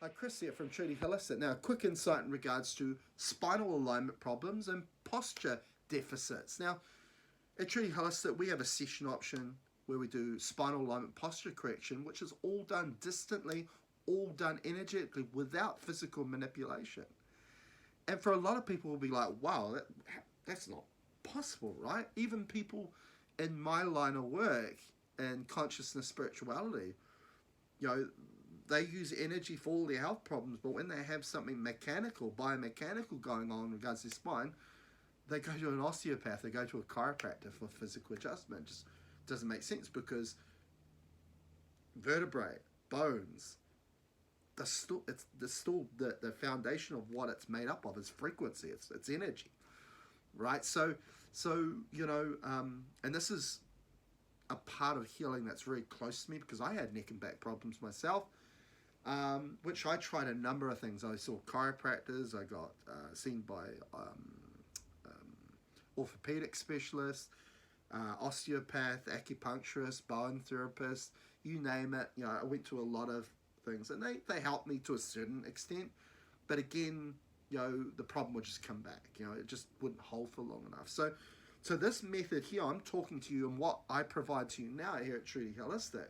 Hi, Chris here from Trudy Holistic. Now, a quick insight in regards to spinal alignment problems and posture deficits. Now, at Trudy Holistic, we have a session option where we do spinal alignment posture correction, which is all done distantly, all done energetically without physical manipulation. And for a lot of people will be like, wow, that's not possible, right? Even people in my line of work and consciousness spirituality, you know, they use energy for all their health problems, but when they have something mechanical, biomechanical going on in regards to their spine, they go to an osteopath, they go to a chiropractor for physical adjustment. It just doesn't make sense because vertebrae, bones, the foundation of what it's made up of is frequency, it's energy, right? So you know, and this is a part of healing that's very close to me because I had neck and back problems myself, which I tried a number of things. I saw chiropractors, I got seen by orthopedic specialists, osteopath, acupuncturist, bone therapist, you name it. You know, I went to a lot of things, and they helped me to a certain extent. But again, you know, the problem would just come back. You know, it just wouldn't hold for long enough. So this method here, I'm talking to you, and what I provide to you now here at Trudy Holistic,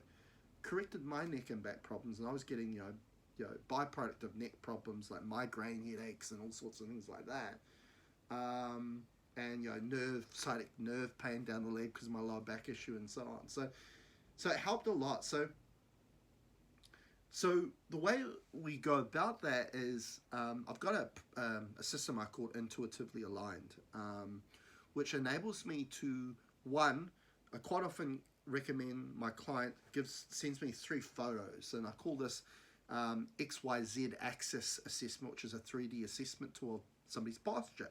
corrected my neck and back problems, and I was getting you know byproduct of neck problems like migraine headaches and all sorts of things like that, and you know sciatic nerve pain down the leg because of my lower back issue and so on. So it helped a lot. So the way we go about that is I've got a system I call Intuitively Aligned, which enables me to, one, I quite often recommend my client sends me 3 photos, and I call this XYZ axis assessment, which is a 3D assessment to somebody's posture.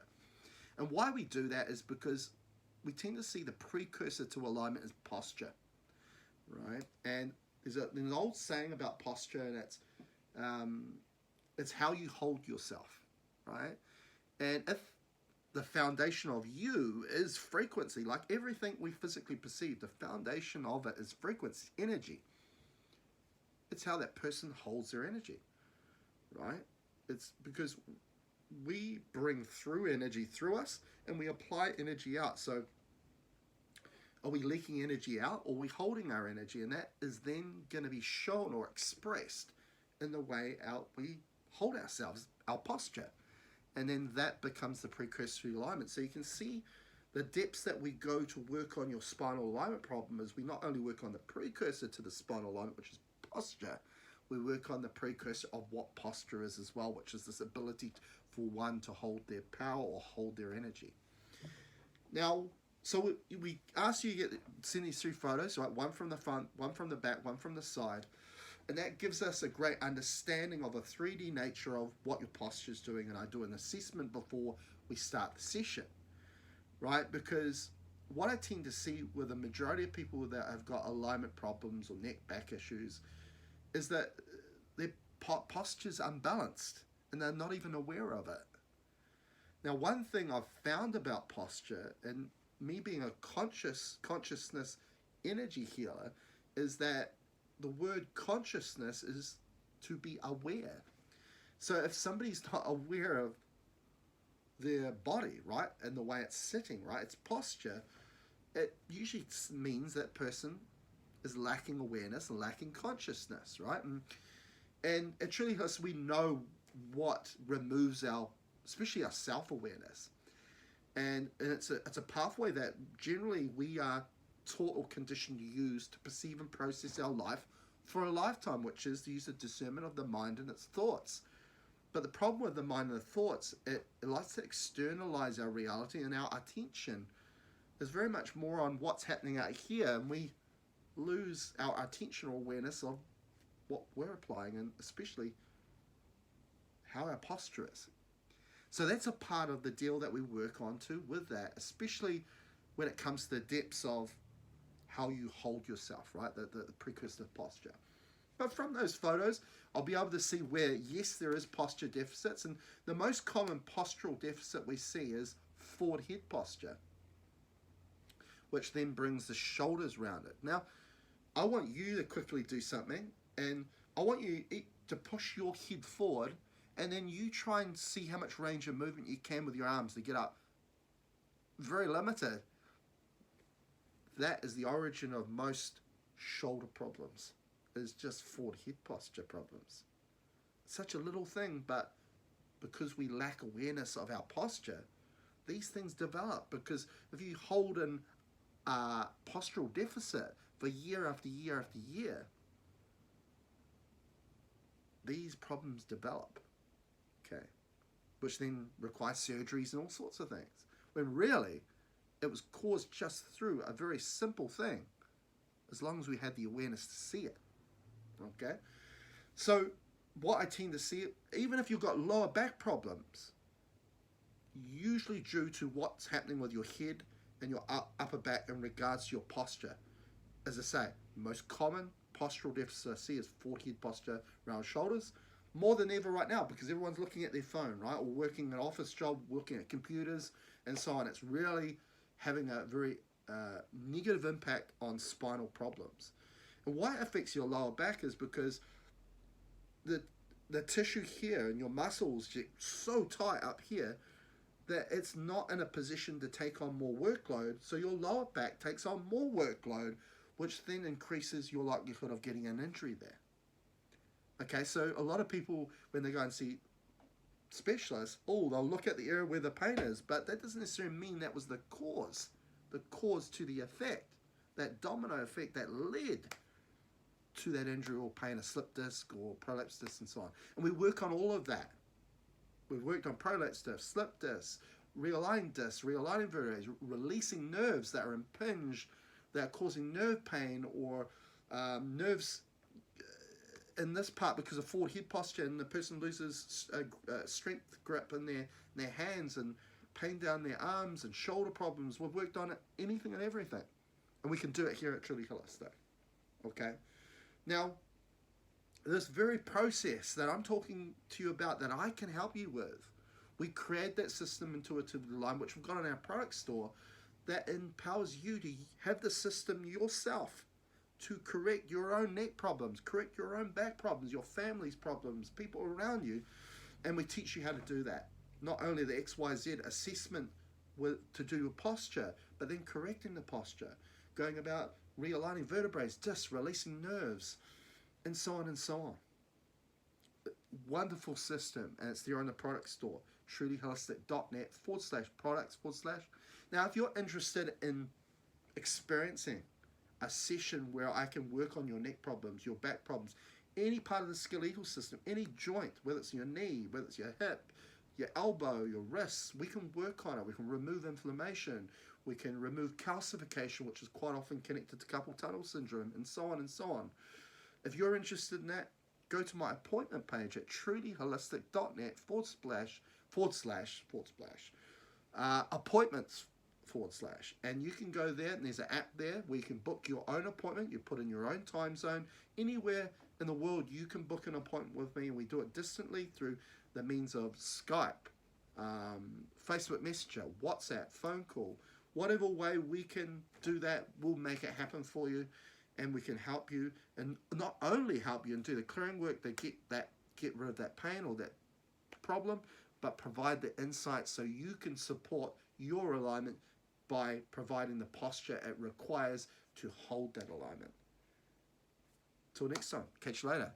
And why we do that is because we tend to see the precursor to alignment as posture, right? And there's an old saying about posture, and it's how you hold yourself, right? And if the foundation of you is frequency, like everything we physically perceive, the foundation of it is frequency, energy. It's how that person holds their energy, right? It's because we bring through energy through us and we apply energy out. So are we leaking energy out, or are we holding our energy? And that is then going to be shown or expressed in the way we hold ourselves, our posture. And then that becomes the precursor to alignment. So you can see the depths that we go to work on your spinal alignment problem is we not only work on the precursor to the spinal alignment, which is posture, we work on the precursor of what posture is as well, which is this ability for one to hold their power or hold their energy. Now, so we ask you to send these 3 photos, right? One from the front, one from the back, one from the side. And that gives us a great understanding of a 3D nature of what your posture is doing. And I do an assessment before we start the session, right? Because what I tend to see with the majority of people that have got alignment problems or neck back issues is that their posture's unbalanced and they're not even aware of it. Now, one thing I've found about posture, and me being a consciousness energy healer, is that the word consciousness is to be aware. So if somebody's not aware of their body, right, and the way it's sitting, right, its posture, it usually means that person is lacking awareness and lacking consciousness, right? And it truly helps. We know what removes especially our self-awareness, and it's a pathway that generally we are taught or conditioned to use to perceive and process our life for a lifetime, which is the use of discernment of the mind and its thoughts. But the problem with the mind and the thoughts, it likes to externalize our reality, and our attention is very much more on what's happening out here, and we lose our attentional awareness of what we're applying, and especially how our posture is. So that's a part of the deal that we work on too with that, especially when it comes to the depths of how you hold yourself, right? The precursor posture. But from those photos, I'll be able to see where, yes, there is posture deficits. And the most common postural deficit we see is forward head posture, which then brings the shoulders round it. Now, I want you to quickly do something, and I want you, to push your head forward, and then you try and see how much range of movement you can with your arms to get up. Very limited. That is the origin of most shoulder problems, is just forward head posture problems. Such a little thing, but because we lack awareness of our posture, these things develop. Because if you hold in a postural deficit for year after year after year, these problems develop, okay, which then requires surgeries and all sorts of things, when really it was caused just through a very simple thing, as long as we had the awareness to see it, okay? So what I tend to see, even if you've got lower back problems, usually due to what's happening with your head and your upper back in regards to your posture. As I say, most common postural deficit I see is forward head posture, round shoulders, more than ever right now, because everyone's looking at their phone, right, or working an office job, working at computers and so on. It's really having a very negative impact on spinal problems. And why it affects your lower back is because the tissue here and your muscles get so tight up here that it's not in a position to take on more workload, so your lower back takes on more workload, which then increases your likelihood of getting an injury there. Okay, so a lot of people, when they go and see specialists, they'll look at the area where the pain is, but that doesn't necessarily mean that was the cause to the effect, that domino effect that led to that injury or pain, a slip disc or prolapse disc and so on. And we work on all of that. We've worked on prolapse disc, slip disc, realigning discs, realigning vertebrae, releasing nerves that are impinged, that are causing nerve pain, or nerves in this part because of forward head posture, and the person loses strength grip in their hands and pain down their arms and shoulder problems. We've worked on anything and everything, and we can do it here at Truly Holistic. Okay, now this very process that I'm talking to you about, that I can help you with, we create that system intuitively aligned, which we've got in our product store, that empowers you to have the system yourself to correct your own neck problems, correct your own back problems, your family's problems, people around you, and we teach you how to do that. Not only the XYZ assessment to do with posture, but then correcting the posture, going about realigning vertebrae, discs, releasing nerves, and so on and so on. Wonderful system, and it's there on the product store, trulyholistic.net/products/. Now, if you're interested in experiencing a session where I can work on your neck problems, your back problems, any part of the skeletal system, any joint, whether it's your knee, whether it's your hip, your elbow, your wrists, we can work on it. We can remove inflammation. We can remove calcification, which is quite often connected to carpal tunnel syndrome, and so on and so on. If you're interested in that, go to my appointment page at trulyholistic.net/appointments/, and you can go there, and there's an app there where you can book your own appointment. You put in your own time zone. Anywhere in the world you can book an appointment with me, and we do it distantly through the means of Skype, Facebook Messenger, WhatsApp, phone call. Whatever way we can do that, we'll make it happen for you, and we can help you, and not only help you and do the clearing work to get rid of that pain or that problem, but provide the insight so you can support your alignment by providing the posture it requires to hold that alignment. Till next time, catch you later.